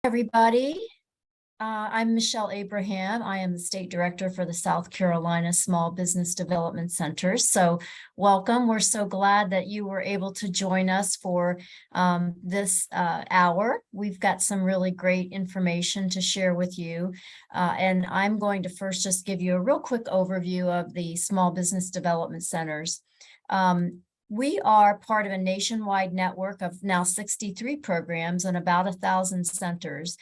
Everybody. I'm Michelle Abraham. I am the State Director for the South Carolina Small Business Development Center. So welcome. We're so glad that you were able to join us for this hour. We've got some really great information to share with you. And I'm going to first just give you a real quick overview of the Small Business Development Centers. We are part of a nationwide network of now 63 programs and about 1,000 centers.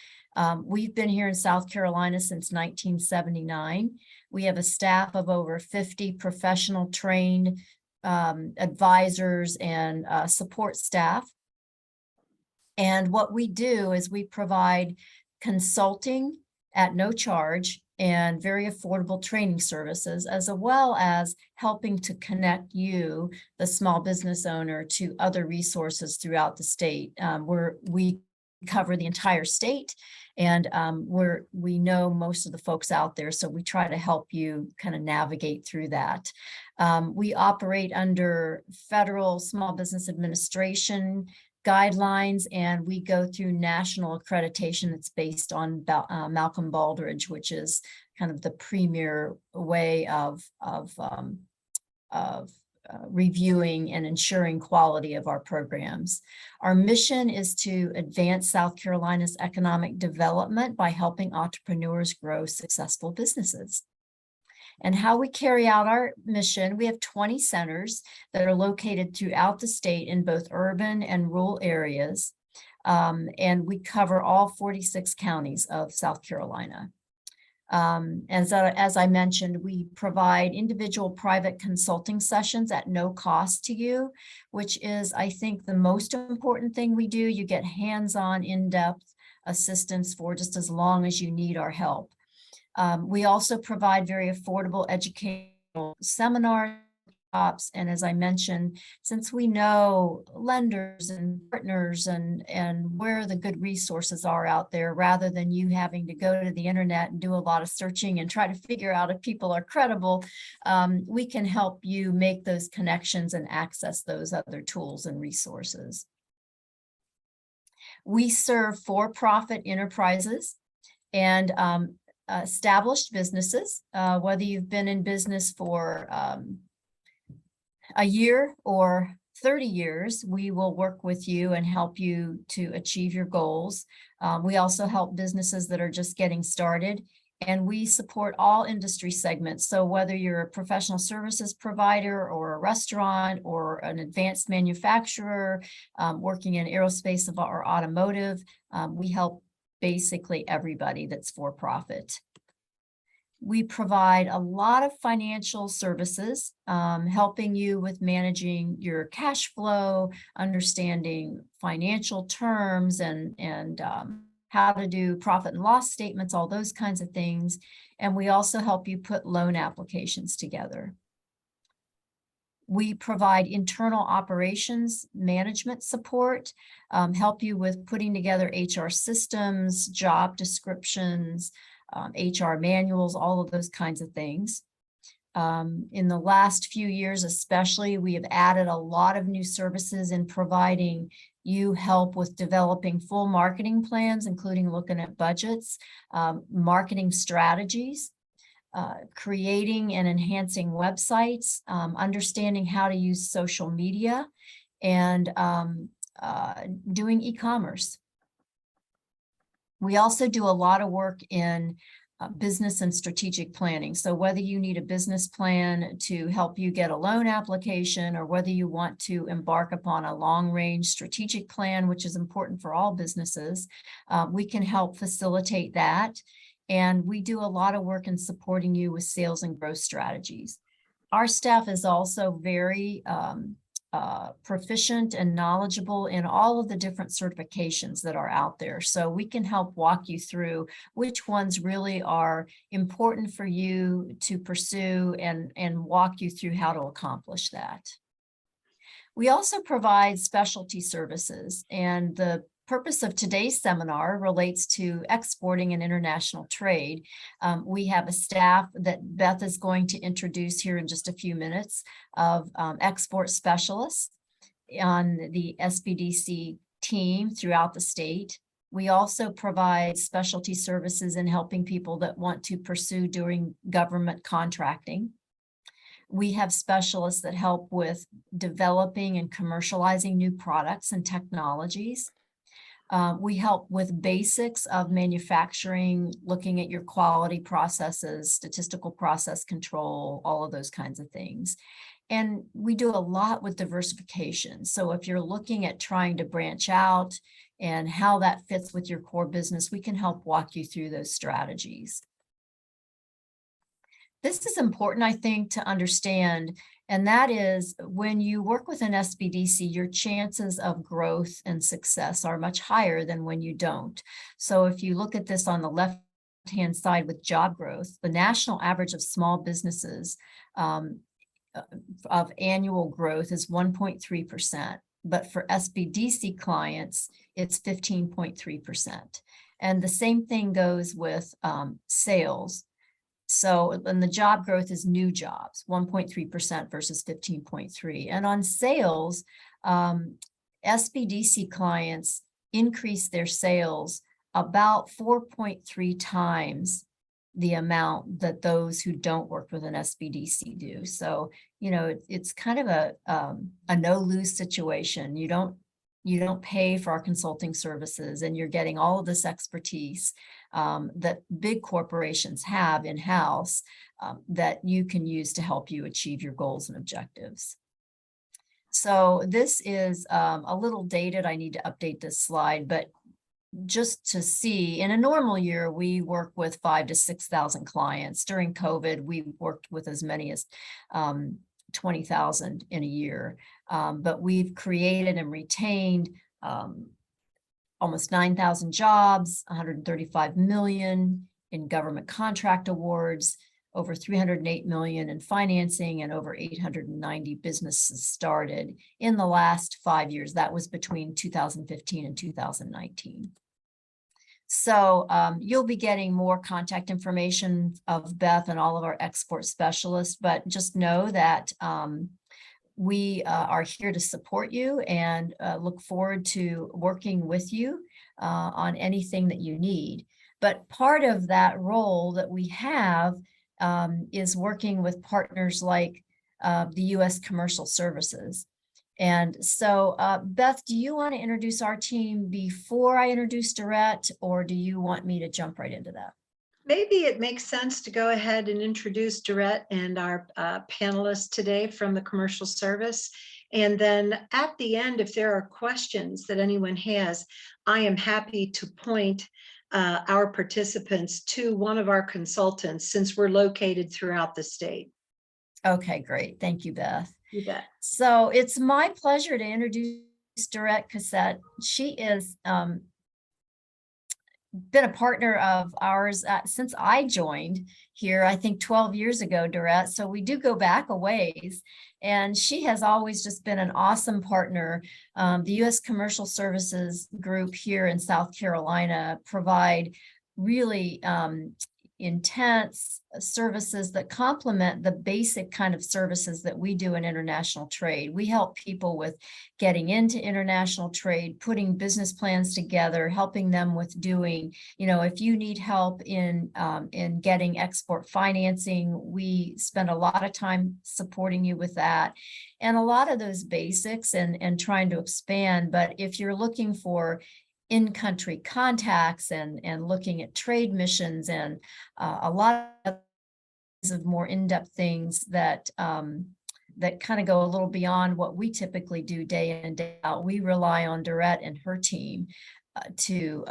We've been here in South Carolina since 1979. We have a staff of over 50 professional trained advisors and support staff. And what we do is we provide consulting at no charge and very affordable training services, as well as helping to connect you, the small business owner, to other resources throughout the state. We cover the entire state, and we know most of the folks out there, so we try to help you kind of navigate through that. We operate under federal Small Business Administration guidelines, and we go through national accreditation that's based on Malcolm Baldrige, which is kind of the premier way of reviewing and ensuring quality of our programs. Our mission is to advance South Carolina's economic development by helping entrepreneurs grow successful businesses. And how we carry out our mission, we have 20 centers that are located throughout the state in both urban and rural areas. And we cover all 46 counties of South Carolina. As I mentioned, we provide individual private consulting sessions at no cost to you, which is, I think, the most important thing we do. You get hands-on, in-depth assistance for just as long as you need our help. We also provide very affordable educational seminars, and as I mentioned, since we know lenders and partners and where the good resources are out there, rather than you having to go to the internet and do a lot of searching and try to figure out if people are credible, we can help you make those connections and access those other tools and resources. We serve for-profit enterprises and established businesses, whether you've been in business for a year or 30 years, we will work with you and help you to achieve your goals. We also help businesses that are just getting started, and we support all industry segments. So whether you're a professional services provider or a restaurant or an advanced manufacturer working in aerospace or automotive, we help basically everybody that's for profit. We provide a lot of financial services, helping you with managing your cash flow, understanding financial terms, and how to do profit and loss statements, all those kinds of things. And we also help you put loan applications together. We provide internal operations management support, help you with putting together HR systems, job descriptions, HR manuals, all of those kinds of things. In the last few years especially, we have added a lot of new services in providing you help with developing full marketing plans, including looking at budgets, marketing strategies, creating and enhancing websites, understanding how to use social media, and doing e-commerce. We also do a lot of work in business and strategic planning. So whether you need a business plan to help you get a loan application, or whether you want to embark upon a long-range strategic plan, which is important for all businesses, we can help facilitate that. And we do a lot of work in supporting you with sales and growth strategies. Our staff is also very proficient and knowledgeable in all of the different certifications that are out there. So we can help walk you through which ones really are important for you to pursue and walk you through how to accomplish that. We also provide specialty services, and the purpose of today's seminar relates to exporting and international trade. We have a staff that Beth is going to introduce here in just a few minutes of export specialists on the SBDC team throughout the state. We also provide specialty services in helping people that want to pursue doing government contracting. We have specialists that help with developing and commercializing new products and technologies. We help with basics of manufacturing, looking at your quality processes, statistical process control, all of those kinds of things. And we do a lot with diversification. So if you're looking at trying to branch out and how that fits with your core business, we can help walk you through those strategies. This is important, I think, to understand, and that is when you work with an SBDC, your chances of growth and success are much higher than when you don't. So if you look at this on the left-hand side with job growth, the national average of small businesses of annual growth is 1.3%, but for SBDC clients, it's 15.3%. And the same thing goes with sales. So, and the job growth is new jobs, 1.3% versus 15.3. And on sales, SBDC clients increase their sales about 4.3 times the amount that those who don't work with an SBDC do. So, you know, it's kind of a no-lose situation. You don't pay for our consulting services, and you're getting all of this expertise that big corporations have in-house that you can use to help you achieve your goals and objectives. So this is a little dated. I need to update this slide, but just to see, in a normal year, we work with 5,000 to 6,000 clients. During COVID, we worked with as many as 20,000 in a year. But we've created and retained almost 9,000 jobs, 135 million in government contract awards, over 308 million in financing, and over 890 businesses started in the last 5 years. That was between 2015 and 2019. So you'll be getting more contact information of Beth and all of our export specialists, but just know that we are here to support you and look forward to working with you on anything that you need. But part of that role that we have is working with partners like the U.S. Commercial Services. And so, Beth, do you want to introduce our team before I introduce Dorette, or do you want me to jump right into that? Maybe it makes sense to go ahead and introduce Dorette and our panelists today from the Commercial Service. And then at the end, if there are questions that anyone has, I am happy to point our participants to one of our consultants, since we're located throughout the state. Okay, great. Thank you, Beth. You bet. So it's my pleasure to introduce Dorette Cassette. She is been a partner of ours since I joined here, I think 12 years ago, Dorette. So we do go back a ways. And she has always just been an awesome partner. The U.S. Commercial Services Group here in South Carolina provide really intense services that complement the basic kind of services that we do in international trade. We help people with getting into international trade, putting business plans together, helping them with doing, you know, if you need help in getting export financing, we spend a lot of time supporting you with that. And a lot of those basics and trying to expand. But if you're looking for in-country contacts and looking at trade missions and a lot of more in-depth things that that kind of go a little beyond what we typically do day in and day out, we rely on Dorette and her team to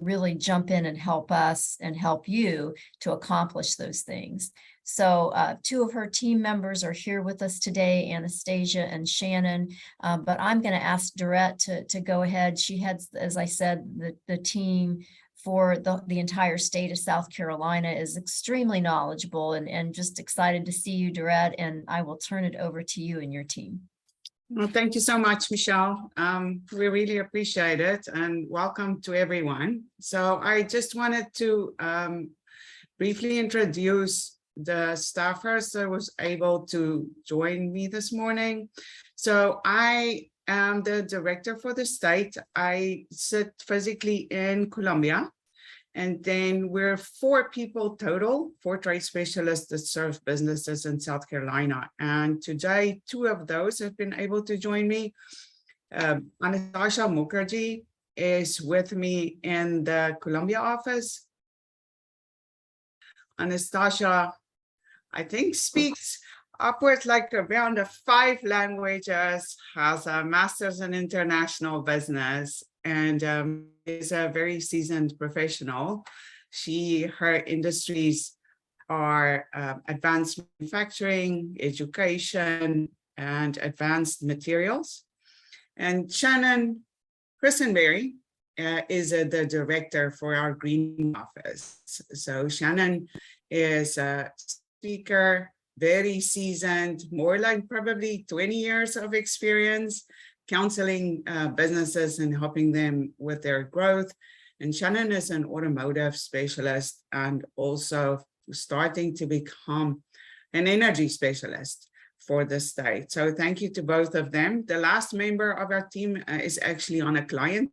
really jump in and help us and help you to accomplish those things. So two of her team members are here with us today, Anastasia and Shannon, but I'm going to ask Dorette to go ahead. She heads, as I said, the team for the entire state of South Carolina, is extremely knowledgeable and just excited to see you, Dorette, and I will turn it over to you and your team. Well, thank you so much, Michelle. We really appreciate it, and welcome to everyone. So I just wanted to briefly introduce the staffers that was able to join me this morning. So I am the director for the state. I sit physically in Colombia. And then we're 4 people total, 4 trade specialists that serve businesses in South Carolina. And today, 2 of those have been able to join me. Anastasia Mukherjee is with me in the Colombia office. Anastasia, I think, speaks upwards like around 5 languages, has a master's in international business, and is a very seasoned professional. Her industries are advanced manufacturing, education, and advanced materials. And Shannon Christenberry is the director for our green office. So Shannon is a speaker, very seasoned, more like probably 20 years of experience counseling businesses and helping them with their growth. And Shannon is an automotive specialist and also starting to become an energy specialist for the state. So thank you to both of them. The last member of our team is actually on a client.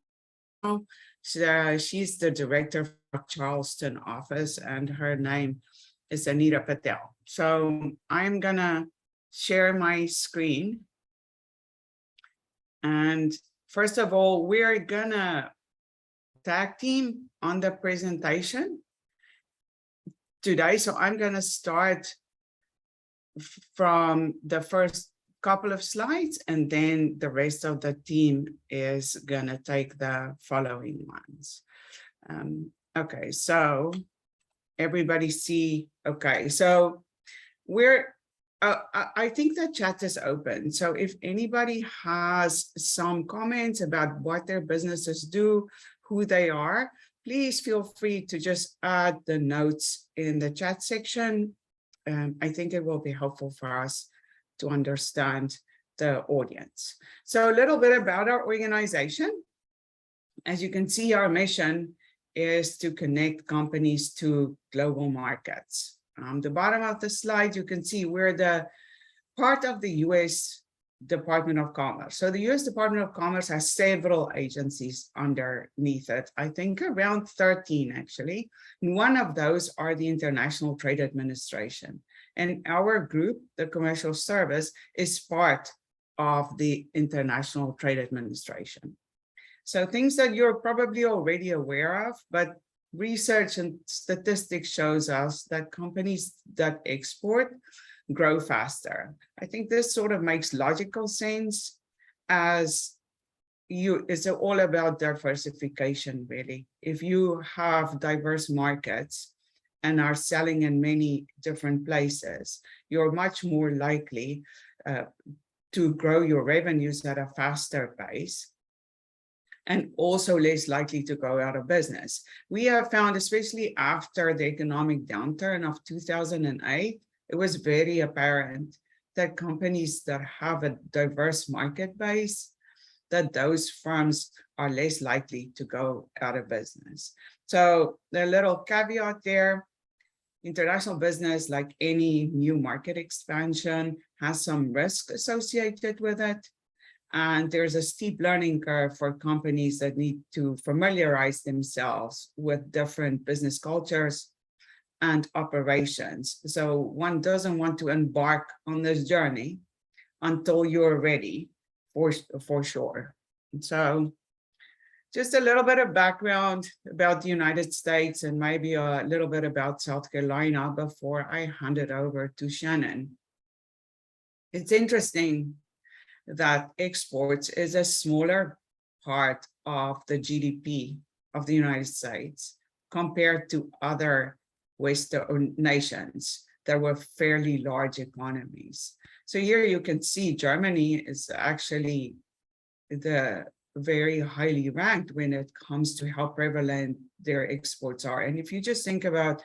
She's the director for Charleston office, and her name is Anita Patel. So I'm gonna share my screen. And first of all, we're gonna tag team on the presentation today. So I'm gonna start from the first couple of slides, and then the rest of the team is gonna take the following ones. Okay, so everybody see, okay, so I think the chat is open. So if anybody has some comments about what their businesses do, who they are, please feel free to just add the notes in the chat section. I think it will be helpful for us to understand the audience. So a little bit about our organization. As you can see, our mission is to connect companies to global markets. The bottom of the slide, you can see we're the part of the U.S. Department of Commerce. So the U.S. Department of Commerce has several agencies underneath it. I think around 13 actually. And one of those are the International Trade Administration. And our group, the Commercial Service, is part of the International Trade Administration. So things that you're probably already aware of, but research and statistics shows us that companies that export grow faster. I think this sort of makes logical sense, as it's all about diversification, really. If you have diverse markets and are selling in many different places, you're much more likely to grow your revenues at a faster pace, and also less likely to go out of business. We have found, especially after the economic downturn of 2008, it was very apparent that companies that have a diverse market base, that those firms are less likely to go out of business. So the little caveat there, international business, like any new market expansion, has some risk associated with it. And there's a steep learning curve for companies that need to familiarize themselves with different business cultures and operations. So one doesn't want to embark on this journey until you're ready, for sure. So just a little bit of background about the United States and maybe a little bit about South Carolina before I hand it over to Shannon. It's interesting that exports is a smaller part of the GDP of the United States compared to other Western nations that were fairly large economies. So here you can see Germany is actually very highly ranked when it comes to how prevalent their exports are. And if you just think about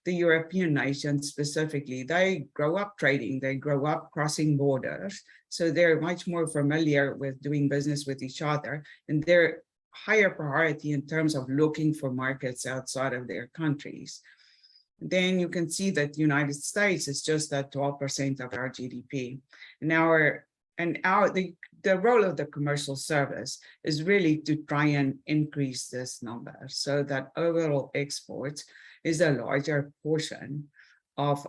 the European nations specifically, they grow up trading, they grow up crossing borders. So they're much more familiar with doing business with each other, and they're higher priority in terms of looking for markets outside of their countries. Then you can see that the United States is just at 12% of our GDP. And the the role of the commercial service is really to try and increase this number so that overall exports is a larger portion of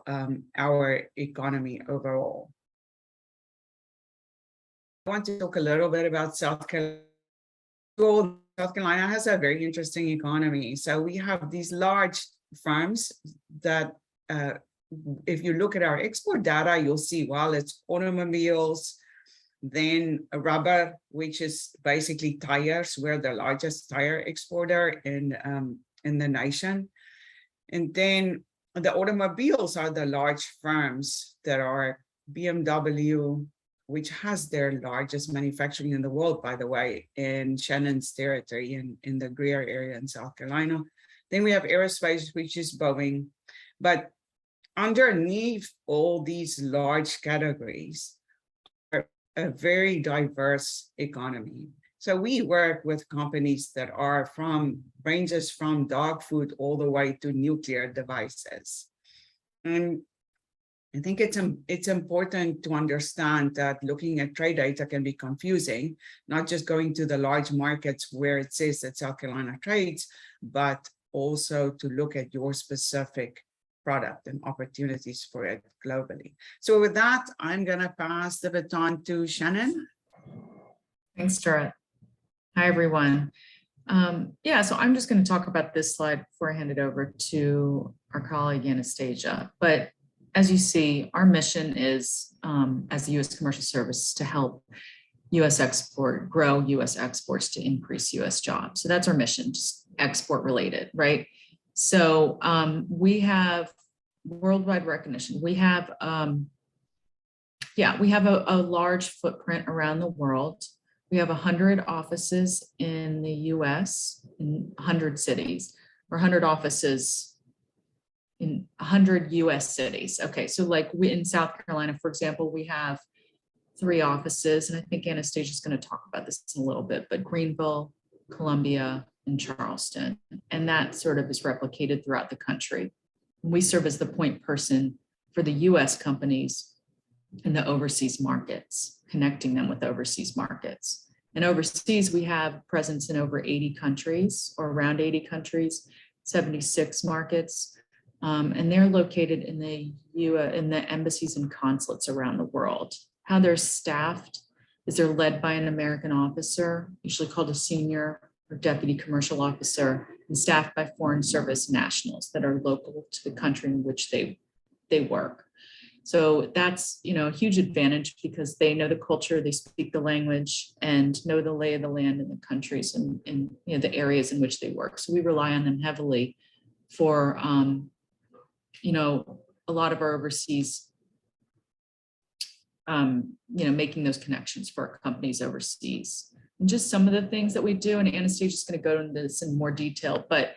our economy overall. I want to talk a little bit about South Carolina. South Carolina has a very interesting economy. So we have these large firms that, if you look at our export data, you'll see, well, it's automobiles, then rubber, which is basically tires. We're the largest tire exporter in the nation. And then the automobiles are the large firms that are BMW, which has their largest manufacturing in the world, by the way, in Shannon's territory in the Greer area in South Carolina. Then we have aerospace, which is Boeing. But underneath all these large categories are a very diverse economy. So we work with companies that are ranges from dog food all the way to nuclear devices. And I think it's important to understand that looking at trade data can be confusing, not just going to the large markets where it says that South Carolina trades, but also to look at your specific product and opportunities for it globally. So with that, I'm going to pass the baton to Shannon. Thanks, Dorette. Hi, everyone. Yeah, so I'm just going to talk about this slide before I hand it over to our colleague Anastasia. But as you see, our mission is, as the U.S. Commercial Service, to help U.S. grow U.S. exports to increase U.S. jobs. So that's our mission, just export related, right? So we have worldwide recognition. We have, we have a large footprint around the world. We have 100 offices in the US, in 100 cities, or 100 offices in 100 US cities. Okay, so like in South Carolina, for example, we have 3 offices, and I think Anastasia is going to talk about this in a little bit, but Greenville, Columbia, and Charleston. And that sort of is replicated throughout the country. We serve as the point person for the US companies in the overseas markets, connecting them with overseas markets. And overseas, we have presence in over 80 countries, or around 80 countries, 76 markets, and they're located in the embassies and consulates around the world. How they're staffed is they're led by an American officer, usually called a senior or deputy commercial officer, and staffed by foreign service nationals that are local to the country in which they work. So that's, a huge advantage because they know the culture, they speak the language, and know the lay of the land in the countries and the areas in which they work. So we rely on them heavily for, a lot of our overseas, making those connections for our companies overseas. And just some of the things that we do, and Anastasia is going to go into this in more detail, but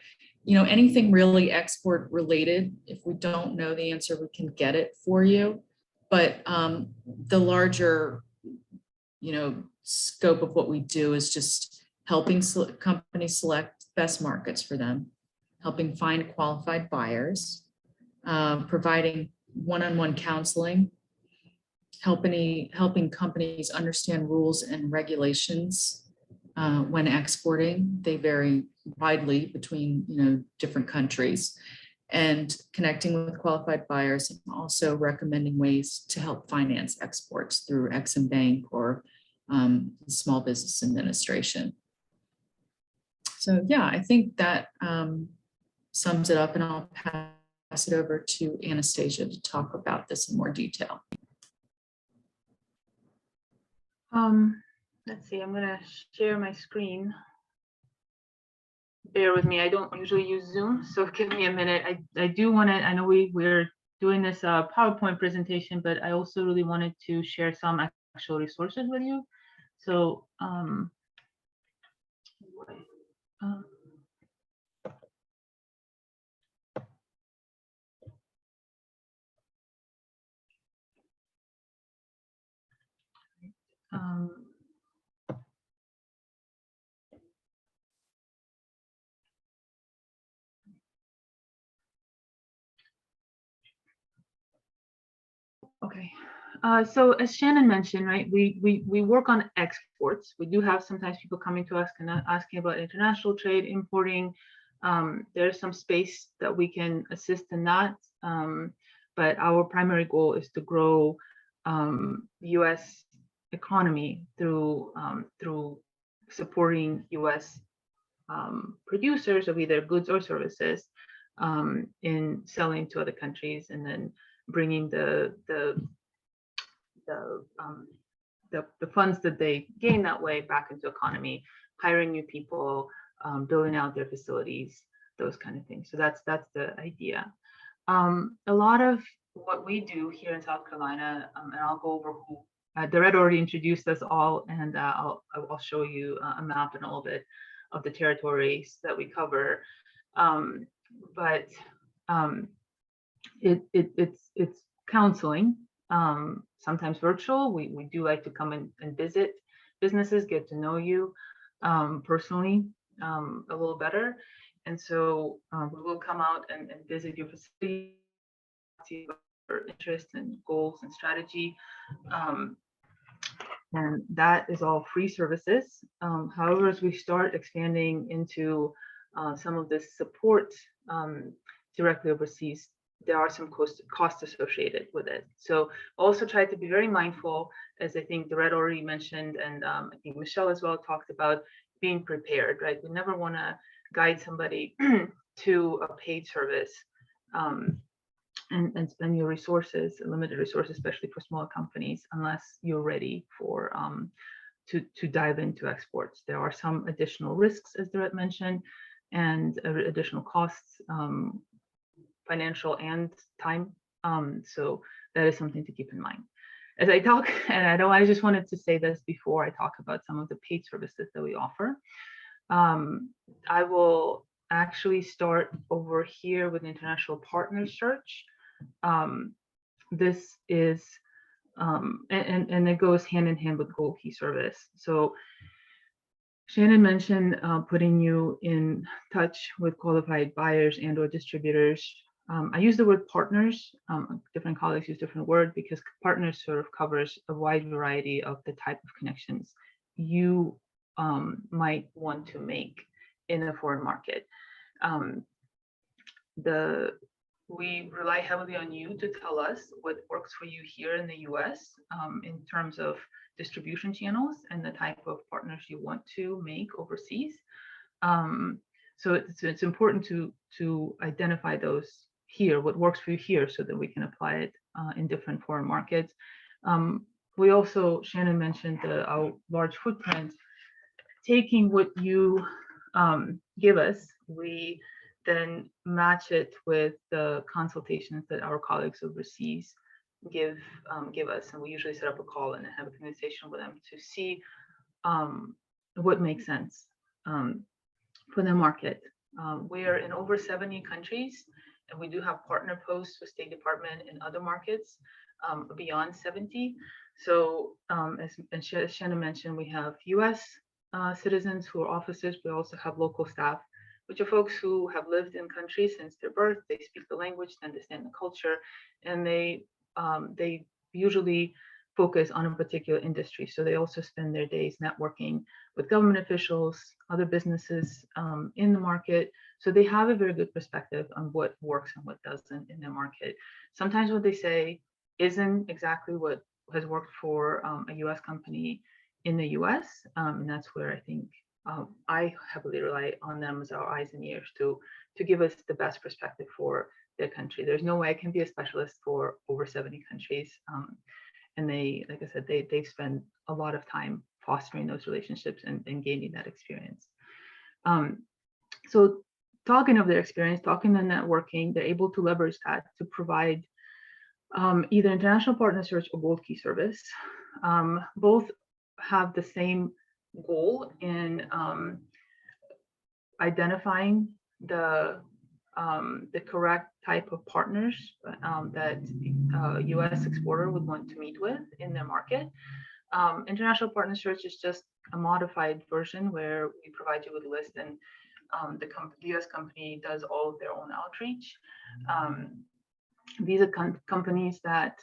anything really export related, if we don't know the answer, we can get it for you. But the larger, scope of what we do is just helping companies select best markets for them, helping find qualified buyers, providing one-on-one counseling, helping companies understand rules and regulations when exporting. They vary widely between different countries, and connecting with qualified buyers, and also recommending ways to help finance exports through Ex-Im Bank or Small Business Administration. So yeah, I think that sums it up, and I'll pass it over to Anastasia to talk about this in more detail. Let's see, I'm gonna share my screen. Bear with me, I don't usually use Zoom, so give me a minute. I do want to, I know we're doing this PowerPoint presentation, but I also really wanted to share some actual resources with you. So okay. So as Shannon mentioned, right, we work on exports. We do have sometimes people coming to us and asking about international trade, importing. There's some space that we can assist in that. But our primary goal is to grow the U.S. economy through supporting U.S. Producers of either goods or services in selling to other countries, and then bringing the funds that they gain that way back into economy, hiring new people, building out their facilities, those kind of things. So that's the idea. A lot of what we do here in South Carolina, and I'll go over who Dorette already introduced us all, and I'll show you a map and a little bit of the territories that we cover. It's counseling, sometimes virtual. We do like to come in and visit businesses, get to know you personally a little better. And so we will come out and visit your facility, see your interests and goals and strategy. And that is all free services. However, as we start expanding into some of this support directly overseas, there are some costs associated with it. So also try to be very mindful, as I think Dorette already mentioned, and I think Michelle as well talked about, being prepared, right? We never want to guide somebody to a paid service and spend your resources, limited resources, especially for smaller companies, unless you're ready for to dive into exports. There are some additional risks, as Dorette mentioned, and additional costs, financial and time. So that is something to keep in mind. As I talk, and I just wanted to say this before I talk about some of the paid services that we offer. I will actually start over here with International Partner Search. This is, and it goes hand in hand with Gold Key Service. So Shannon mentioned putting you in touch with qualified buyers and or distributors. I use the word partners. Different colleagues use different word, because partners sort of covers a wide variety of the type of connections you might want to make in a foreign market. We rely heavily on you to tell us what works for you here in the US in terms of distribution channels and the type of partners you want to make overseas. So it's important to identify those here, what works for you here, so that we can apply it in different foreign markets. We also, Shannon mentioned our large footprint. Taking what you give us, we then match it with the consultations that our colleagues overseas give us, and we usually set up a call and have a conversation with them to see what makes sense for the market. We're in over 70 countries, and we do have partner posts with State Department in other markets beyond 70. So as Shannon mentioned, we have US citizens who are officers. We also have local staff, which are folks who have lived in countries since their birth. They speak the language, they understand the culture, and they usually focus on a particular industry. So they also spend their days networking with government officials, other businesses in the market. So they have a very good perspective on what works and what doesn't in their market. Sometimes what they say isn't exactly what has worked for a US company in the US. And that's where I think I heavily rely on them as our eyes and ears to give us the best perspective for their country. There's no way I can be a specialist for over 70 countries. And they, like I said, they spend a lot of time fostering those relationships and gaining that experience. So talking of their experience, talking and networking, they're able to leverage that to provide either International Partner Search or Gold Key Service. Both have the same goal in identifying the correct type of partners that a U.S. exporter would want to meet with in their market. International Partner Search is just a modified version where we provide you with a list, and the U.S. company does all of their own outreach. These are companies that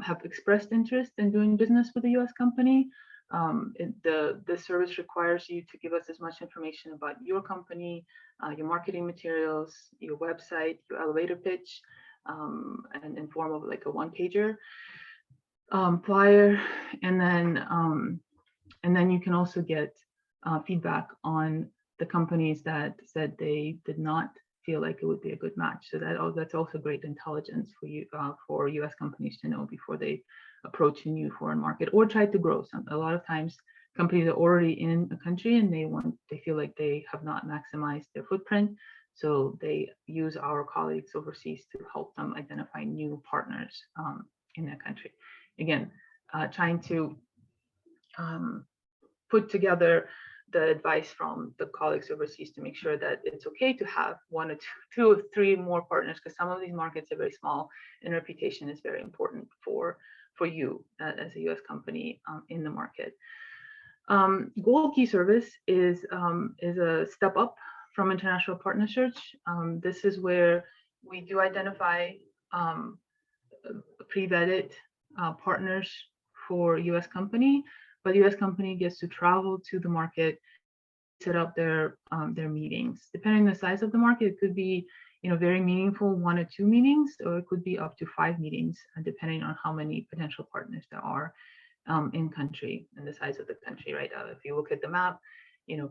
have expressed interest in doing business with a US company. The service requires you to give us as much information about your company, your marketing materials, your website, your elevator pitch, and in form of like a one-pager flyer, and then you can also get feedback on the companies that said they did not feel like it would be a good match. So that's also great intelligence for you, for US companies to know before they approach a new foreign market or try to grow. A lot of times companies are already in a country and they feel like they have not maximized their footprint. So they use our colleagues overseas to help them identify new partners in that country. Again, trying to put together the advice from the colleagues overseas to make sure that it's okay to have one or two or three more partners, because some of these markets are very small and reputation is very important for you as a US company in the market. Gold Key service is a step up from international partner search. This is where we do identify pre-vetted partners for US company, but US company gets to travel to the market, set up their meetings. Depending on the size of the market, it could be very meaningful 1 or 2 meetings, or it could be up to 5 meetings, depending on how many potential partners there are in country and the size of the country. Right, if you look at the map,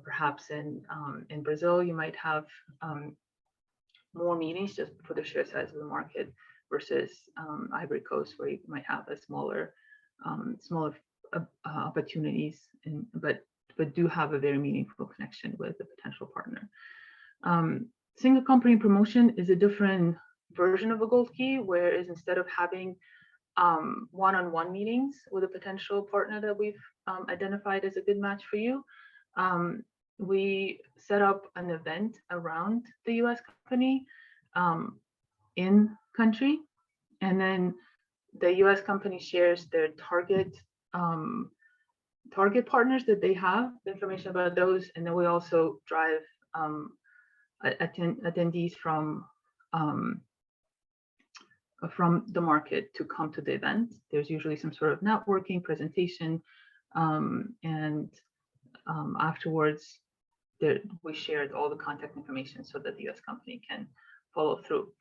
perhaps in Brazil you might have more meetings just for the sheer size of the market versus Ivory Coast, where you might have a smaller opportunities, but do have a very meaningful connection with the potential partner. Single company promotion is a different version of a Gold Key, whereas instead of having one-on-one meetings with a potential partner that we've identified as a good match for you, we set up an event around the US company in country, and then the US company shares their target partners that they have, information about those, and then we also drive attendees from the market to come to the event. There's usually some sort of networking presentation, and afterwards we shared all the contact information so that the US company can follow through.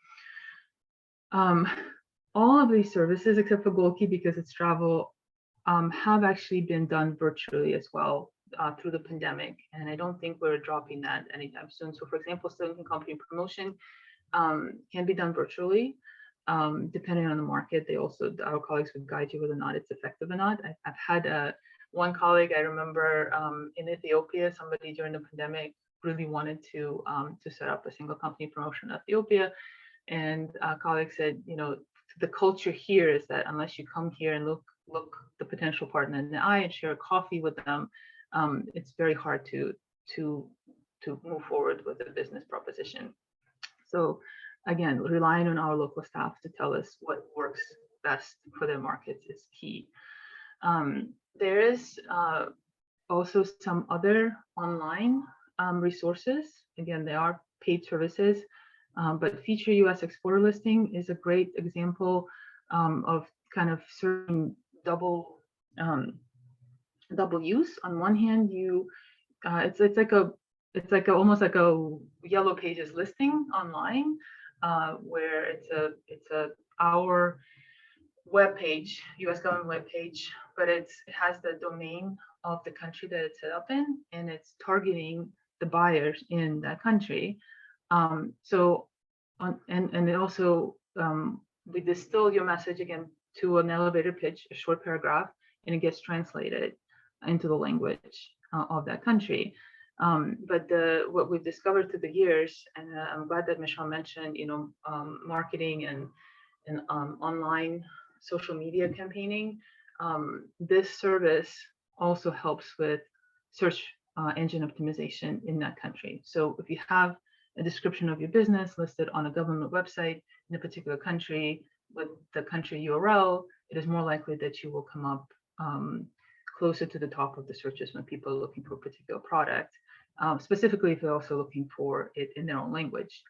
All of these services, except for Gold Key because it's travel, have actually been done virtually as well through the pandemic, and I don't think we're dropping that anytime soon. So for example, single company promotion can be done virtually, depending on the market. Our colleagues would guide you whether or not it's effective or not. I've had one colleague, I remember in Ethiopia, somebody during the pandemic really wanted to set up a single company promotion in Ethiopia, and a colleague said, the culture here is that unless you come here and look the potential partner in the eye and share a coffee with them, it's very hard to move forward with a business proposition. So again, relying on our local staff to tell us what works best for their markets is key. There is also some other online resources. Again, they are paid services, but Feature US Exporter Listing is a great example of kind of serving double use. On one hand, it's like almost like a Yellow Pages listing online, where it's our web page, US government web page, but it has the domain of the country that it's set up in, and it's targeting the buyers in that country. And it also we distill your message again to an elevator pitch, a short paragraph, and it gets translated into the language of that country. But what we've discovered through the years, and I'm glad that Michelle mentioned, marketing and online social media campaigning. This service also helps with search engine optimization in that country. So if you have a description of your business listed on a government website in a particular country with the country URL, it is more likely that you will come up closer to the top of the searches when people are looking for a particular product, specifically if they're also looking for it in their own language.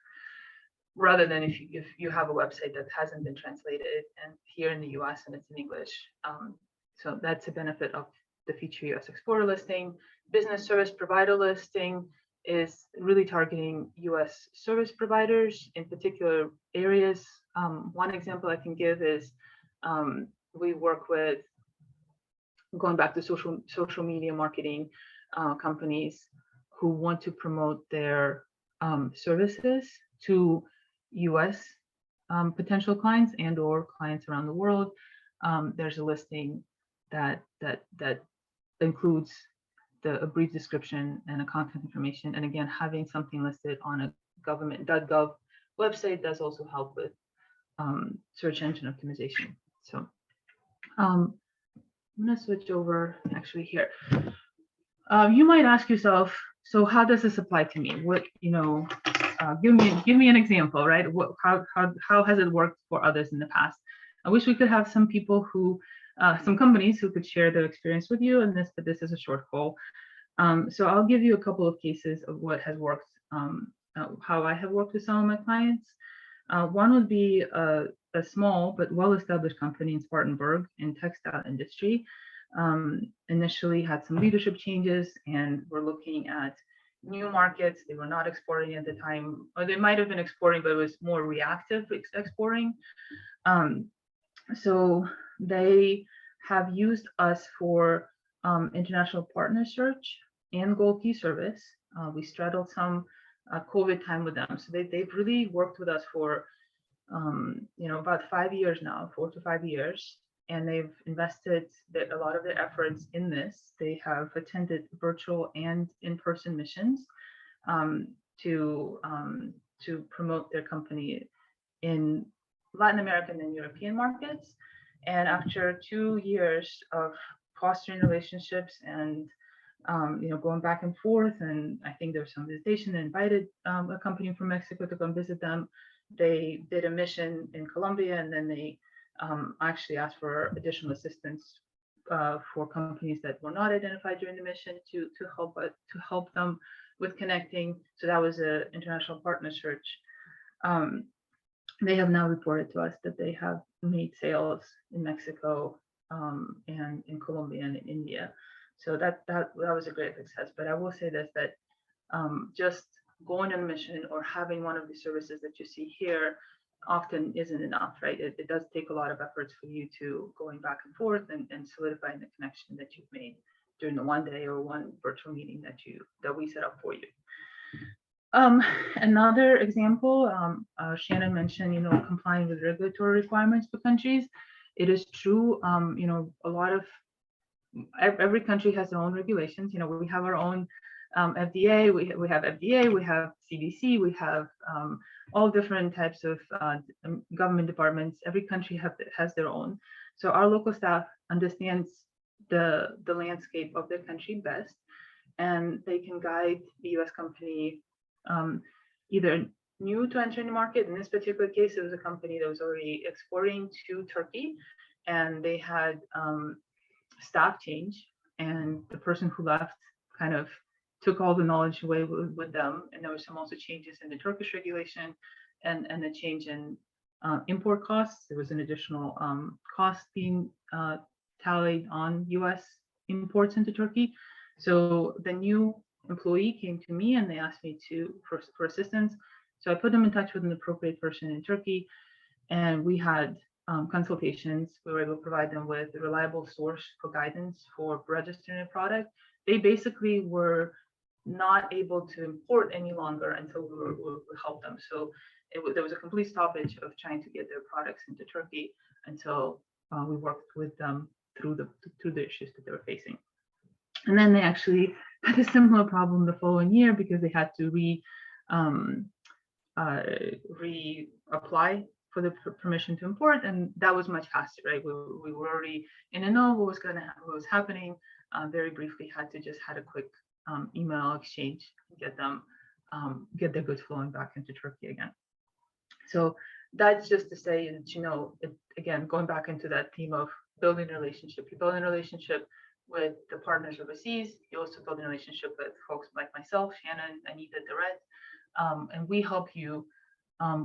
rather than if you have a website that hasn't been translated and here in the US and it's in English. So that's a benefit of the feature US Explorer listing. Business service provider listing is really targeting US service providers in particular areas. One example I can give is we work with, going back to social media marketing companies who want to promote their services to US potential clients and or clients around the world. There's a listing that includes a brief description and a contact information. And again, having something listed on a government.gov website does also help with search engine optimization. So I'm going to switch over actually here. You might ask yourself, so how does this apply to me? What, give me an example, right? How has it worked for others in the past? I wish we could have some people who, some companies who could share their experience with you in this, but this is a short call. So I'll give you a couple of cases of what has worked, how I have worked with some of my clients. One would be a small but well-established company in Spartanburg in textile industry. Initially had some leadership changes and we're looking at new markets. They were not exporting at the time, or they might have been exporting, but it was more reactive exporting. So they have used us for international partner search and gold key service. We straddled some COVID time with them. So they've really worked with us for about 5 years now, 4 to 5 years. And they've invested a lot of their efforts in this. They have attended virtual and in-person missions to promote their company in Latin American and European markets. And after 2 years of fostering relationships and going back and forth, and I think there was some visitation, they invited a company from Mexico to come visit them. They did a mission in Colombia, and then they actually asked for additional assistance for companies that were not identified during the mission to help them with connecting. So that was an international partner search. They have now reported to us that they have made sales in Mexico and in Colombia and in India. So that was a great success. But I will say this, that just going on a mission or having one of the services that you see here often isn't enough, right? It does take a lot of efforts for you to going back and forth and solidifying the connection that you've made during the one day or one virtual meeting that we set up for you. Another example, Shannon mentioned, complying with regulatory requirements for countries. It is true, a lot of every country has their own regulations. We have our own FDA, we have FDA, we have CDC, we have all different types of government departments. Every country has their own. So our local staff understands the landscape of their country best, and they can guide the US company either new to entering the market. In this particular case, it was a company that was already exporting to Turkey, and they had staff change, and the person who left kind of took all the knowledge away with them. And there were some also changes in the Turkish regulation and the change in import costs. There was an additional cost being tallied on US imports into Turkey. So the new employee came to me and they asked me for assistance. So I put them in touch with an appropriate person in Turkey, and we had consultations. We were able to provide them with a reliable source for guidance for registering a product. They basically were not able to import any longer until we help them. So there was a complete stoppage of trying to get their products into Turkey until we worked with them through the issues that they were facing. And then they actually had a similar problem the following year because they had to reapply for the permission to import, and that was much faster, right? We were already in a know what was happening. Very briefly, had a quick email exchange, get their goods flowing back into Turkey again. So that's just to say that, again, going back into that theme of building a relationship. You build a relationship with the partners overseas. You also build a relationship with folks like myself, Shannon, Anita, Dorette, and we help you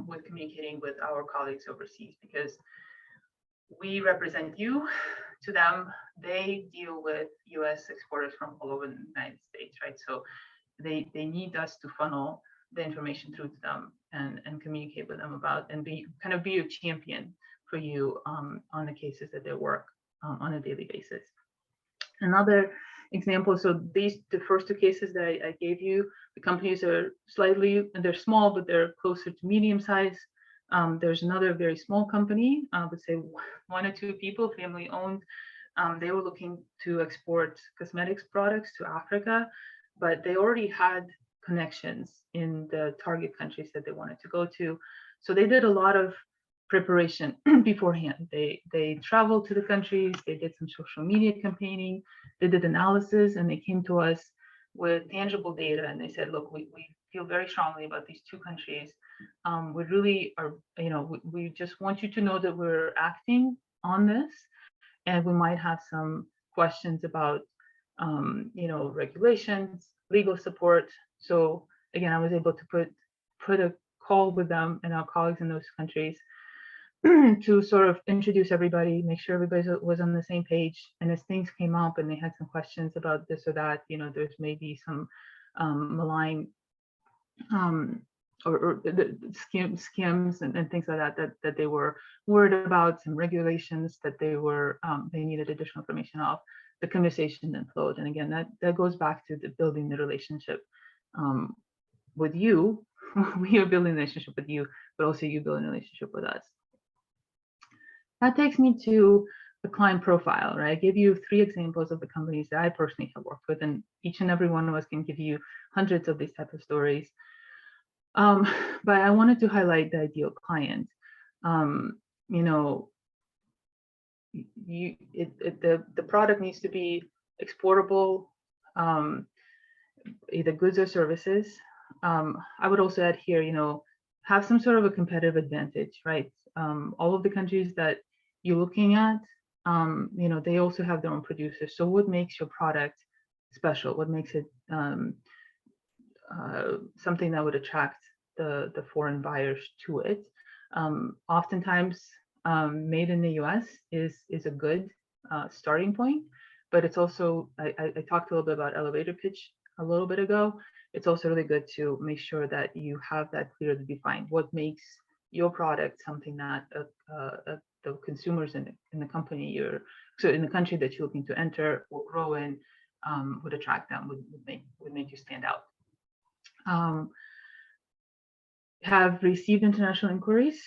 with communicating with our colleagues overseas, because we represent you to them. They deal with US exporters from all over the United States, right? So they need us to funnel the information through to them and communicate with them about and be a champion for you on the cases that they work on a daily basis. Another example, so the first two cases that I gave you, the companies are they're small, but they're closer to medium size. There's another very small company, I would say 1 or 2 people, family owned. They were looking to export cosmetics products to Africa, but they already had connections in the target countries that they wanted to go to. So they did a lot of preparation beforehand. They traveled to the countries, they did some social media campaigning, they did analysis, and they came to us with tangible data. And they said, look, we feel very strongly about these 2 countries. We really are, we just want you to know that we're acting on this, and we might have some questions about, regulations, legal support. So again, I was able to put a call with them and our colleagues in those countries to sort of introduce everybody, make sure everybody was on the same page. And as things came up and they had some questions about this or that, there's maybe some malign or the skims and things like that they were worried about, some regulations that they needed additional information of. The conversation then flowed, and again, that goes back to the building the relationship with you. We are building a relationship with you, but also you building a relationship with us. That takes me to the client profile, right? I gave you 3 examples of the companies that I personally have worked with, and each and every one of us can give you hundreds of these type of stories. But I wanted to highlight the ideal client. The product needs to be exportable, either goods or services. I would also add here, have some sort of a competitive advantage, right? All of the countries that you're looking at, they also have their own producers. So what makes your product special? What makes it something that would attract the foreign buyers to it? Oftentimes, made in the US is a good starting point, but it's also, I talked a little bit about elevator pitch a little bit ago. It's also really good to make sure that you have that clearly defined. What makes your product something that the consumers in the company in the country that you're looking to enter or grow in would attract them, would make you stand out. Have received international inquiries.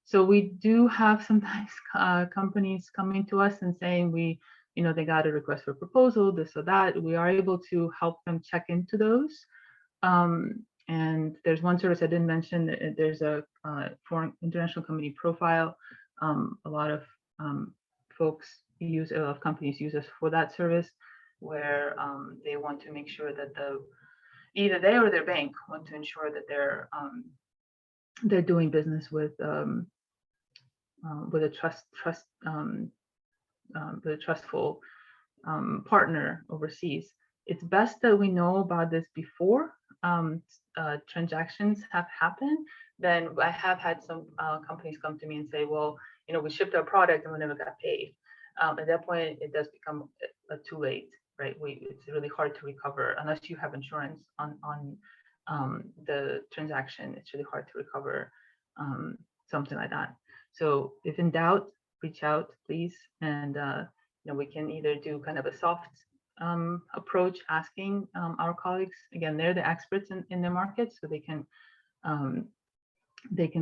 So we do have sometimes companies coming to us and saying they got a request for proposal, this or that. We are able to help them check into those. And there's one service I didn't mention. There's a foreign international company profile. A lot of companies use us for that service, where they want to make sure that either they or their bank want to ensure that they're doing business with a trustful partner overseas. It's best that we know about this before transactions have happened. Then I have had some companies come to me and say, well, we shipped our product and we never got paid. At that point, it does become too late, right? It's really hard to recover unless you have insurance on the transaction. It's really hard to recover something like that. So if in doubt, reach out, please. And we can either do kind of a soft approach, asking our colleagues. Again, they're the experts in their market, so they can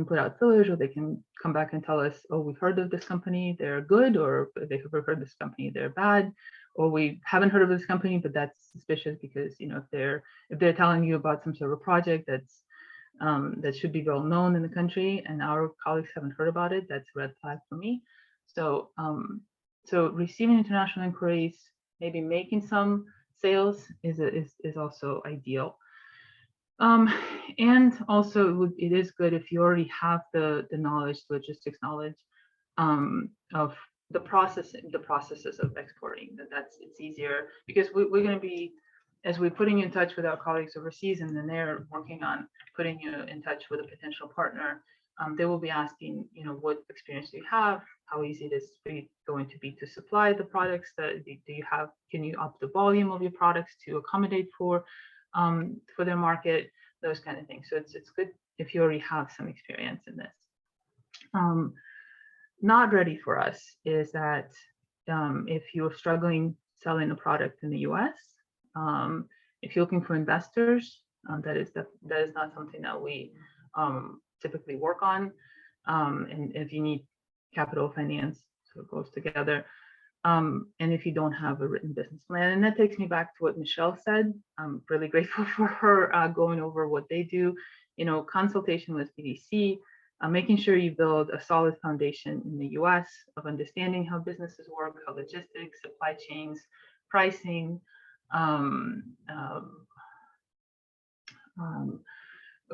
put out fillers, or they can come back and tell us, oh, we've heard of this company, they're good, or they've heard of this company, they're bad, or we haven't heard of this company, but that's suspicious because if they're telling you about some sort of a project that should be well known in the country and our colleagues haven't heard about it, that's a red flag for me. So receiving international inquiries, maybe making some sales is also ideal. And also it is good if you already have the knowledge, logistics knowledge of the processes of exporting. It's easier because we're going to be as we're putting you in touch with our colleagues overseas, and then they're working on putting you in touch with a potential partner, they will be asking, what experience do you have? How easy it is going to be to supply the products that do you have? Can you up the volume of your products to accommodate for their market? Those kind of things. So it's good if you already have some experience in this. Not ready for us is that if you're struggling selling a product in the US, if you're looking for investors, that is not something that we typically work on. And if you need capital finance, so it goes together. And if you don't have a written business plan, and that takes me back to what Michelle said. I'm really grateful for her going over what they do, consultation with BDC, making sure you build a solid foundation in the US of understanding how businesses work, how logistics, supply chains, pricing,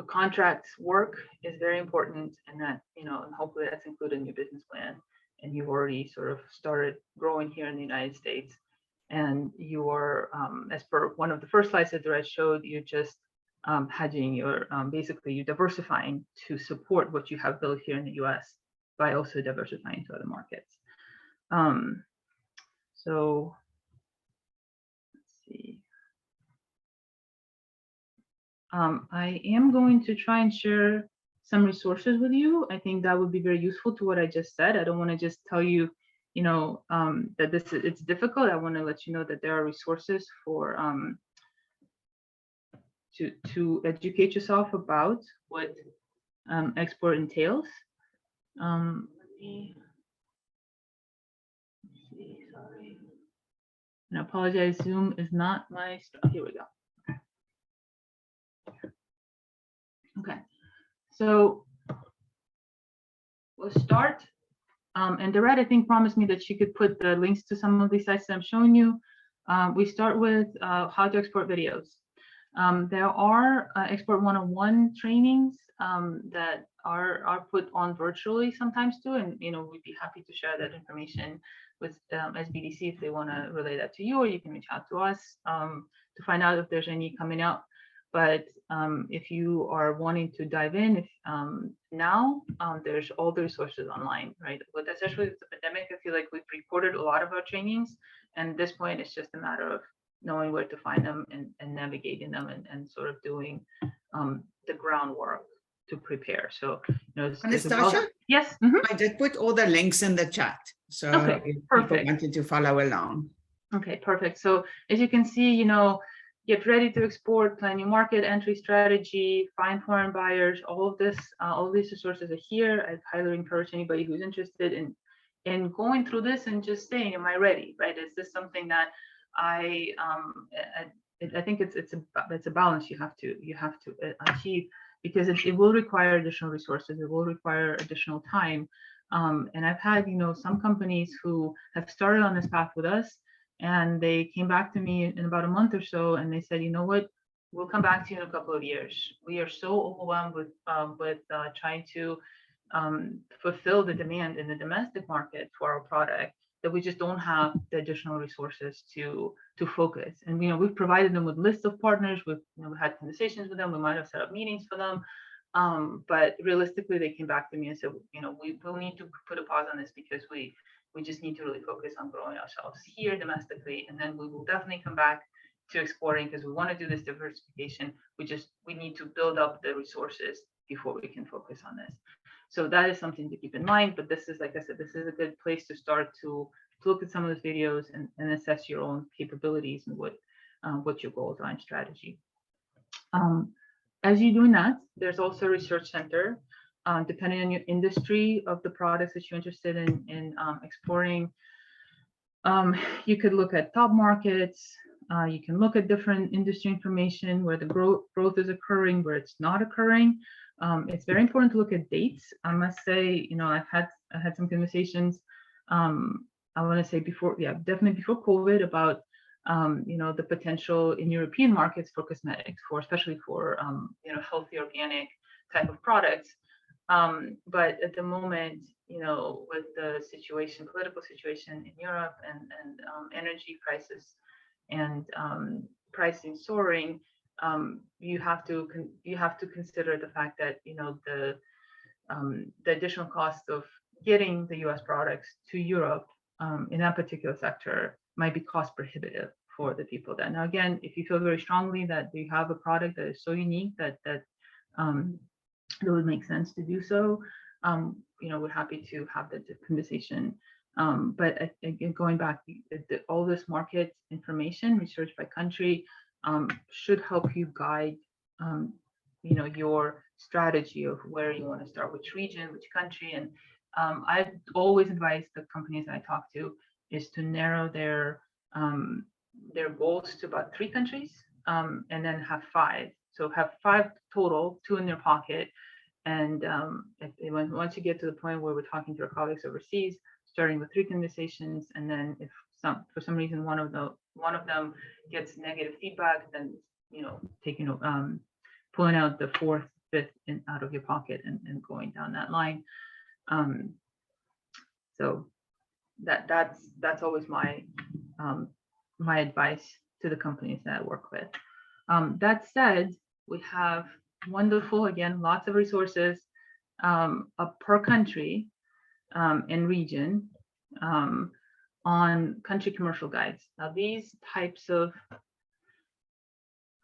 contracts work is very important, and that, and hopefully that's included in your business plan, and you've already sort of started growing here in the United States, and you're, as per one of the first slides that I showed, you're just hedging, you're basically you're diversifying to support what you have built here in the US by also diversifying to other markets. So let's see. I am going to try and share some resources with you. I think that would be very useful to what I just said. I don't want to just tell you, that it's difficult. I want to let you know that there are resources for to educate yourself about what export entails. Let me see, sorry. And I apologize, Zoom is not my, here we go. Okay, so we'll start. And Dorette, I think, promised me that she could put the links to some of these sites that I'm showing you. We start with how to export videos. There are Export 101 trainings that are put on virtually sometimes too, and we'd be happy to share that information with SBDC if they want to relay that to you, or you can reach out to us to find out if there's any coming out. But if you are wanting to dive in, now there's all the resources online, right? But especially with the pandemic, I feel like we've recorded a lot of our trainings, and at this point, it's just a matter of knowing where to find them and navigating them and sort of doing the groundwork to prepare. So, Anastasia? Yes. I did put all the links in the chat, so Okay, if people perfect. wanted to follow along. Okay, perfect. So as you can see, get ready to export, plan your market entry strategy, find foreign buyers. All of this, all of these resources are here. I highly encourage anybody who's interested in going through this and just saying, "Am I ready?" Right? Is this something that I think it's a balance you have to achieve, because it will require additional resources. It will require additional time. And I've had some companies who have started on this path with us, and they came back to me in about a month or so, and they said, "You know what? We'll come back to you in a couple of years. We are so overwhelmed with trying to fulfill the demand in the domestic market for our product that we just don't have the additional resources to focus." And we've provided them with lists of partners. We've had conversations with them. We might have set up meetings for them. But realistically, they came back to me and said, we will need to put a pause on this because we just need to really focus on growing ourselves here domestically, and then we will definitely come back to exporting because we want to do this diversification. We need to build up the resources before we can focus on this. So that is something to keep in mind. But this is, like I said, this is a good place to start to look at some of those videos and assess your own capabilities and what your goals are in strategy. As you're doing that, there's also a research center. Depending on your industry of the products that you're interested in exporting, you could look at top markets. You can look at different industry information where the growth is occurring, where it's not occurring. It's very important to look at dates. I must say, I had some conversations. I want to say definitely before COVID about the potential in European markets for cosmetics, especially for healthy organic type of products. But at the moment, with the political situation in Europe and energy crisis and pricing soaring, you have to consider the fact that the additional cost of getting the U.S. products to Europe in that particular sector might be cost prohibitive for the people there. Now, again, if you feel very strongly that you have a product that is so unique that it would make sense to do so, we're happy to have the conversation. But again, going back, all this market information, research by country, should help you guide, your strategy of where you want to start, which region, which country. And I always advise the companies I talk to is to narrow their goals to about 3 countries, and then have 5. So have 5 total, 2 in their pocket. And once you get to the point where we're talking to our colleagues overseas, starting with 3 conversations, and then if for some reason one of them gets negative feedback, then pulling out the 4th, 5th out of your pocket and going down that line. So that's always my advice to the companies that I work with. That said, we have wonderful, again, lots of resources per country and region on country commercial guides. Now, these types of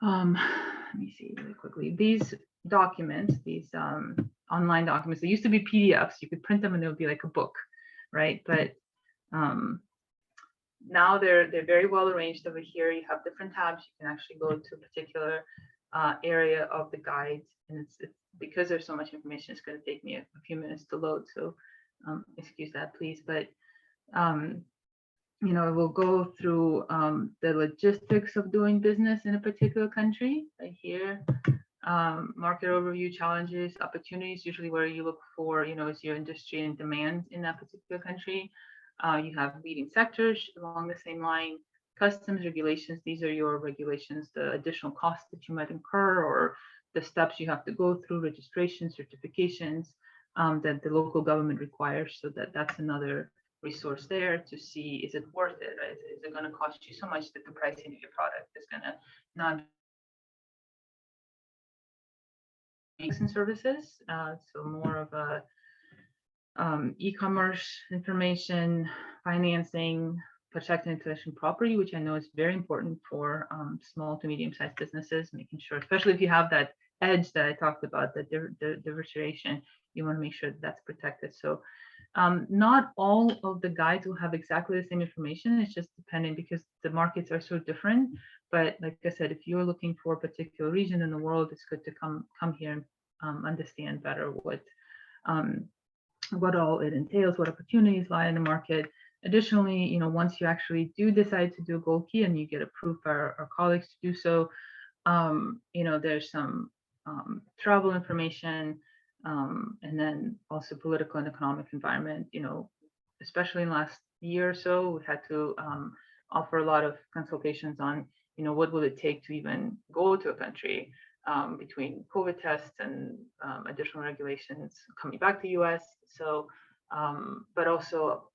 let me see really quickly. These documents, these online documents, they used to be PDFs. You could print them and it would be like a book, right? But now they're very well arranged over here. You have different tabs. You can actually go to a particular area of the guide, and it's because there's so much information, it's going to take me a few minutes to load. So excuse that, please. But we'll go through the logistics of doing business in a particular country right here. Market overview, challenges, opportunities, usually where you look for, is your industry and demand in that particular country. You have leading sectors along the same line, customs regulations. These are your regulations, the additional costs that you might incur, or the steps you have to go through, registration, certifications that the local government requires. So that's another resource there to see, is it worth it? Right? Is it going to cost you so much that the pricing of your product is going to not and services? So more of a e-commerce information, financing, protecting intellectual property, which I know is very important for small to medium-sized businesses, making sure, especially if you have that edge that I talked about, the diversification, you want to make sure that that's protected. So not all of the guides will have exactly the same information. It's just dependent because the markets are so different. But like I said, if you're looking for a particular region in the world, it's good to come here and understand better what all it entails, what opportunities lie in the market. Additionally, once you actually do decide to do a gold key and you get approved by our colleagues to do so, there's some travel information, and then also political and economic environment. Especially in the last year or so, we've had to offer a lot of consultations on, what will it take to even go to a country, between COVID tests and additional regulations coming back to US. So, but also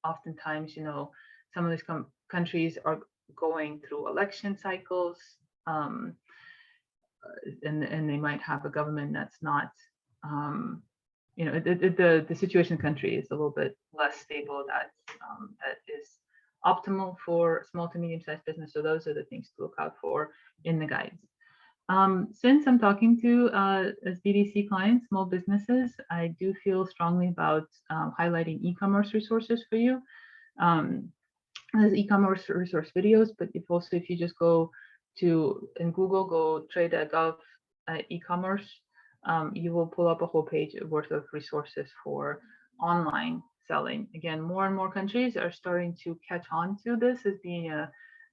oftentimes, some of these countries are going through election cycles, and they might have a government that's not, the situation in the country is a little bit less stable. That is optimal for small to medium-sized business. So those are the things to look out for in the guides. Since I'm talking to as BDC clients, small businesses, I do feel strongly about highlighting e-commerce resources for you. There's e-commerce resource videos, but if you just go in Google, go trade.gov e-commerce, you will pull up a whole page worth of resources for online selling. Again, more and more countries are starting to catch on to this as being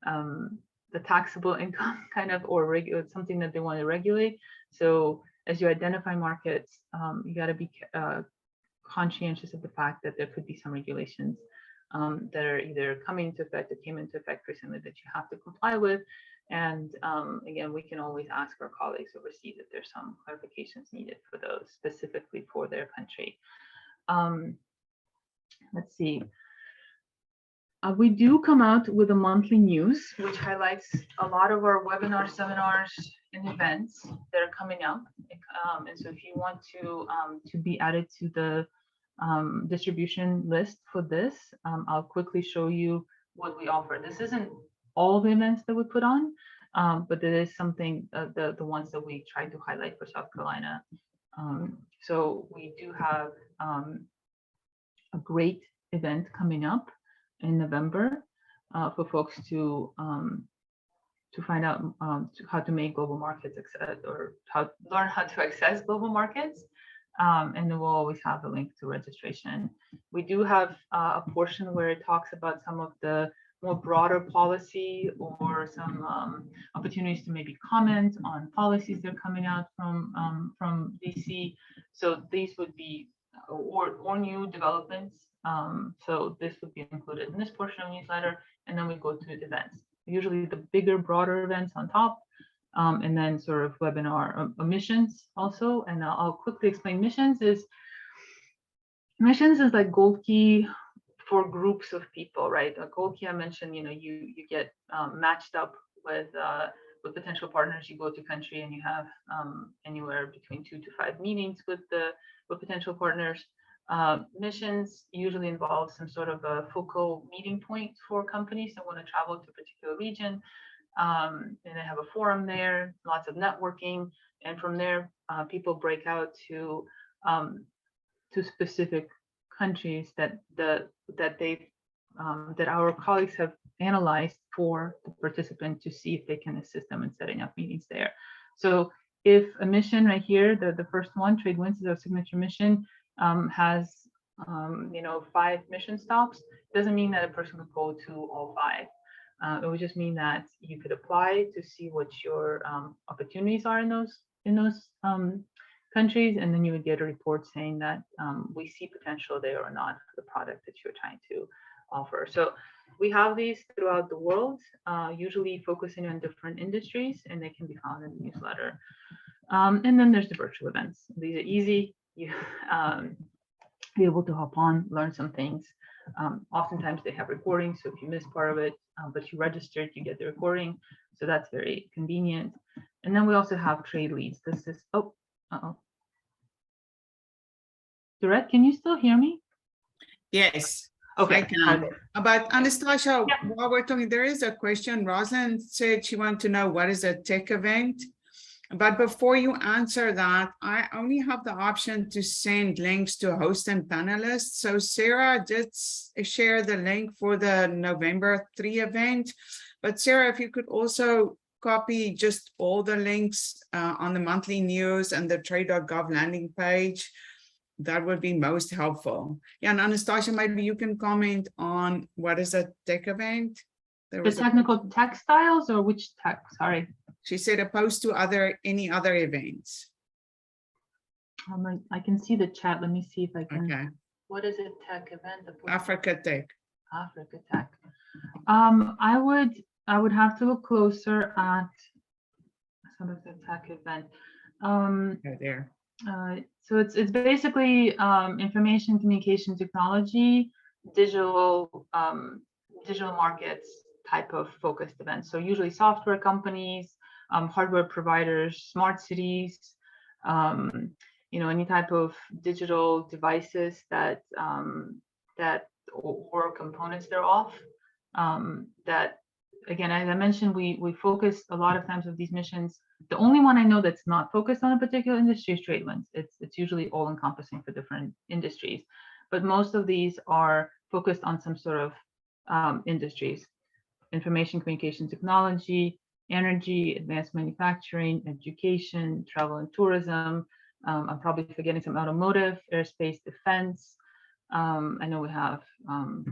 the taxable income kind of, or something that they want to regulate. So as you identify markets, you got to be conscientious of the fact that there could be some regulations that are either coming into effect or came into effect recently that you have to comply with. And again, we can always ask our colleagues overseas if there's some clarifications needed for those specifically for their country. Let's see. We do come out with a monthly news, which highlights a lot of our webinars, seminars, and events that are coming up. And so if you want to be added to the distribution list for this, I'll quickly show you what we offer. This isn't all the events that we put on, but there is something, the ones that we try to highlight for South Carolina. So we do have a great event coming up in November for folks to find out how to make global markets or learn how to access global markets. And then we'll always have a link to registration. We do have a portion where it talks about some of the more broader policy or some opportunities to maybe comment on policies that are coming out from DC. So these would be or new developments. So this would be included in this portion of the newsletter, and then we go to events. Usually the bigger, broader events on top, and then sort of webinar missions also. And I'll quickly explain missions is like gold key for groups of people, right? A gold key, I mentioned, you get matched up with potential partners. You go to country and you have anywhere between 2 to 5 meetings with potential partners. Missions usually involve some sort of a focal meeting point for companies that want to travel to a particular region. And they have a forum there, lots of networking, and from there, people break out to specific countries that our colleagues have analyzed for the participant to see if they can assist them in setting up meetings there. So if a mission right here, the first one, Trade Winds is our signature mission, has 5 mission stops, doesn't mean that a person could go to all 5. It would just mean that you could apply to see what your opportunities are in those countries, and then you would get a report saying that we see potential there or not for the product that you're trying to offer. So we have these throughout the world, usually focusing on different industries, and they can be found in the newsletter. And then there's the virtual events. These are easy. You be able to hop on, learn some things. Oftentimes they have recordings, so if you miss part of it, but you registered, you get the recording. So that's very convenient. And then we also have trade leads. This is, Dorette, can you still hear me? Yes. Okay. I can. But Anastasia, Yeah. while we're talking, there is a question. Rosalind said she wanted to know what is a tech event. But before you answer that, I only have the option to send links to host and panelists. So Sarah did share the link for the November 3 event. But Sarah, if you could also copy just all the links on the monthly news and the trade.gov landing page, that would be most helpful. Yeah, and Anastasia, maybe you can comment on what is a tech event? The technical textiles or which tech? Sorry. She said opposed to any other events. I can see the chat. Let me see if I can. Okay. What is a tech event? Africa Tech. Africa Tech. I would have to look closer at some of the tech event. Right there. So it's basically information communication technology, digital markets type of focused events. So usually software companies, hardware providers, smart cities, any type of digital devices that or components thereof. That again, as I mentioned, we focus a lot of times with these missions. The only one I know that's not focused on a particular industry is trade winds. It's usually all encompassing for different industries, but most of these are focused on some sort of industries: information communication technology, energy, advanced manufacturing, education, travel and tourism. I'm probably forgetting some automotive, aerospace, defense. I know we have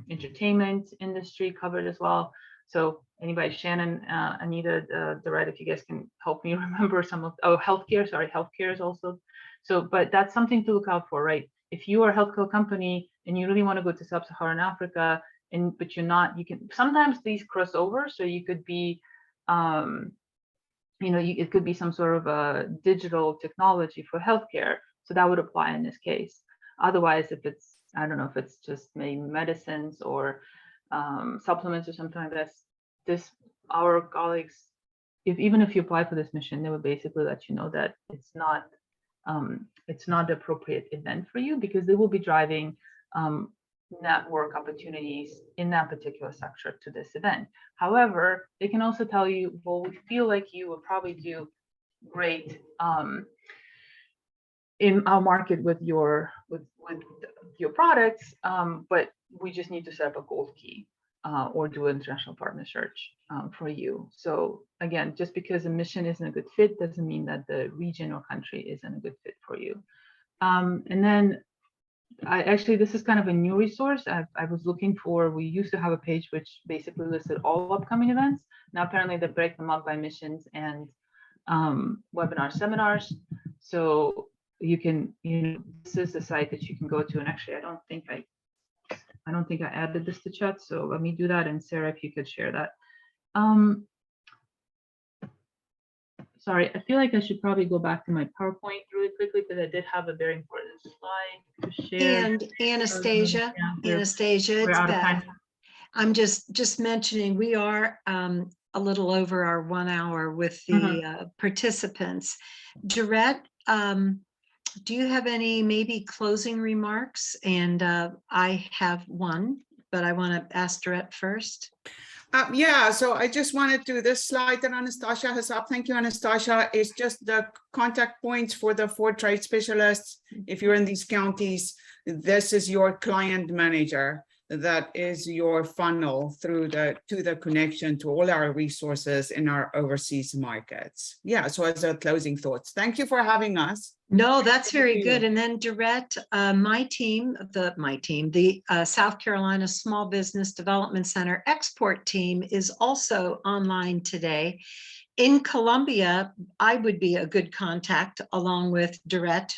entertainment industry covered as well. So anybody, Shannon, Anita, Dorette, if you guys can help me remember some of, healthcare, sorry, healthcare is also. So, but that's something to look out for, right? If you are a healthcare company and you really want to go to sub-Saharan Africa, but you're not, you can, sometimes these cross over. So you could be, it could be some sort of a digital technology for healthcare. So that would apply in this case. Otherwise, if it's, I don't know if it's just maybe medicines or supplements or something like this, our colleagues, even if you apply for this mission, they would basically let you know that it's not the appropriate event for you, because they will be driving network opportunities in that particular sector to this event. However, they can also tell you, well, we feel like you would probably do great in our market with your products, but we just need to set up a gold key or do an international partner search for you. So again, just because a mission isn't a good fit doesn't mean that the region or country isn't a good fit for you. And then this is kind of a new resource I was looking for. We used to have a page which basically listed all upcoming events. Now apparently they break them up by missions and webinar seminars. So you can, this is the site that you can go to. And actually, I don't think I added this to chat. So let me do that. And Sarah, if you could share that. Sorry, I feel like I should probably go back to my PowerPoint really quickly, because I did have a very important slide to share. And Anastasia, Anastasia, it's out of Beth. time. I'm just mentioning, we are a little over our 1 hour with the participants. Durette, do you have any maybe closing remarks? And I have one, but I want to ask Durette first. Yeah, so I just wanted to, this slide that Anastasia has up, thank you, Anastasia, is just the contact points for the 4 trade specialists. If you're in these counties, this is your client manager. That is your funnel through to the connection to all our resources in our overseas markets. Yeah, so as a closing thoughts, thank you for having us. No, that's very good. And then Durette, the South Carolina Small Business Development Center export team is also online today. In Colombia, I would be a good contact along with Durette.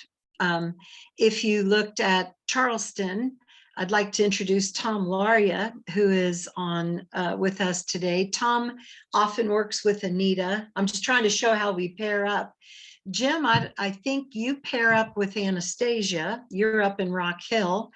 If you looked at Charleston, I'd like to introduce Tom Laria, who is on with us today. Tom often works with Anita. I'm just trying to show how we pair up. Jim, I think you pair up with Anastasia. You're up in Rock Hill.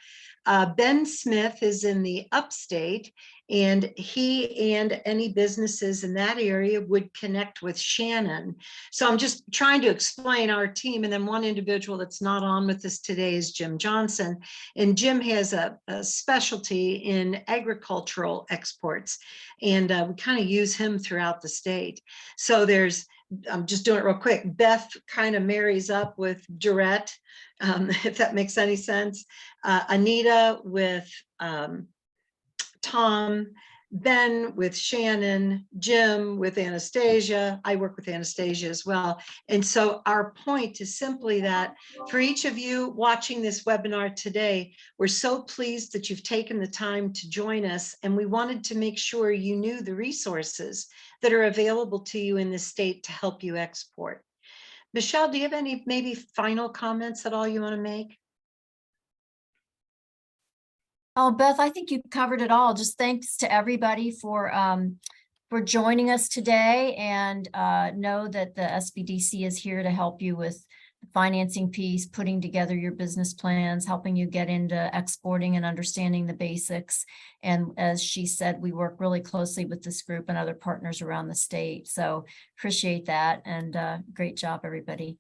Ben Smith is in the upstate, and he and any businesses in that area would connect with Shannon. So I'm just trying to explain our team. And then one individual that's not on with us today is Jim Johnson. And Jim has a specialty in agricultural exports. And we kind of use him throughout the state. So I'm just doing it real quick. Beth kind of marries up with Durette, if that makes any sense. Anita with Tom, Ben with Shannon, Jim with Anastasia. I work with Anastasia as well. And so our point is simply that for each of you watching this webinar today, we're so pleased that you've taken the time to join us. And we wanted to make sure you knew the resources that are available to you in the state to help you export. Michelle, do you have any maybe final comments at all you want to make? Oh, Beth, I think you covered it all. Just thanks to everybody for joining us today, and know that the SBDC is here to help you with the financing piece, putting together your business plans, helping you get into exporting and understanding the basics. And as she said, we work really closely with this group and other partners around the state. So appreciate that, and great job, everybody.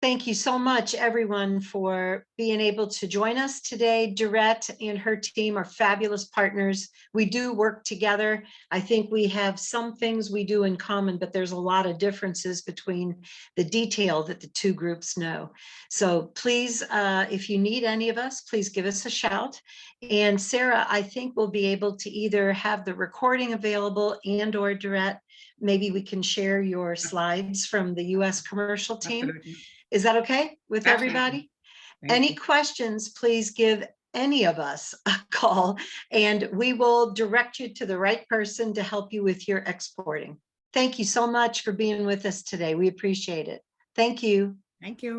Thank you so much, everyone, for being able to join us today. Durette and her team are fabulous partners. We do work together. I think we have some things we do in common, but there's a lot of differences between the detail that the two groups know. So please, if you need any of us, please give us a shout. And Sarah, I think we'll be able to either have the recording available and or Durette, maybe we can share your slides from the US commercial team. Absolutely. Is that okay with everybody? Any questions, please give any of us a call and we will direct you to the right person to help you with your exporting. Thank you so much for being with us today. We appreciate it. Thank you. Thank you.